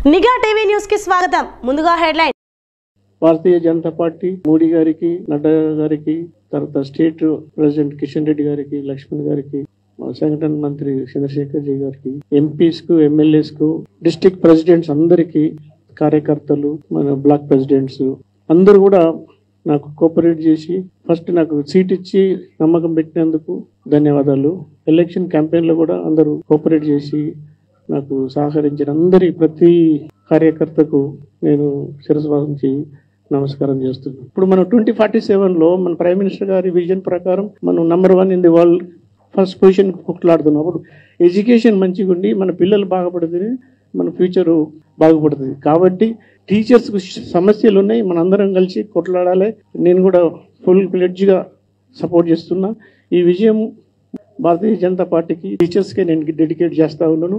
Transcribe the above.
నిఘా TV news కి స్వాగతం. ముందుగా హెడ్లైన్. భారతీయ జనతా పార్టీ మోడీ గారికి, నడ్డా గారికి, తర్వాత స్టేట్ ప్రెసిడెంట్ కిషన్ రెడ్డి గారికి, లక్ష్మణ్ గారికి, సంఘటన మంత్రి చంద్రశేఖర్ జీ గారికి, ఎంపీస్ కు, ఎమ్మెల్యేస్ కు, డిస్ట్రిక్ట్ ప్రెసిడెంట్స్ అందరికి, కార్యకర్తలు, మన బ్లాక్ ప్రెసిడెంట్స్ అందరూ కూడా నాకు కోఆపరేట్ చేసి ఫస్ట్ నాకు సీట్ ఇచ్చి నమ్మకం పెట్టినందుకు ధన్యవాదాలు. ఎలక్షన్ క్యాంపెయిన్ లో కూడా అందరూ కోఆపరేట్ చేసి నాకు సహకరించిన అందరి ప్రతి కార్యకర్తకు నేను శిరస్సు వహించి నమస్కారం చేస్తున్నాను. ఇప్పుడు మనం 2047లో మన ప్రైమ్ మినిస్టర్ గారి విజన్ ప్రకారం మనం number 1 in the world first position కొట్లాడుతున్నాం. అప్పుడు ఎడ్యుకేషన్ మంచిగా ఉండి మన పిల్లలు బాగుపడుతుంది, మన ఫ్యూచరు బాగుపడుతుంది. కాబట్టి టీచర్స్కు సమస్యలు ఉన్నాయి, మన అందరం కలిసి కొట్లాడాలి. నేను కూడా ఫుల్ ప్లెడ్జ్గా సపోర్ట్ చేస్తున్నా. ఈ విజయం భారతీయ జనతా పార్టీకి, టీచర్స్కే నేను డెడికేట్ చేస్తూ ఉన్నాను.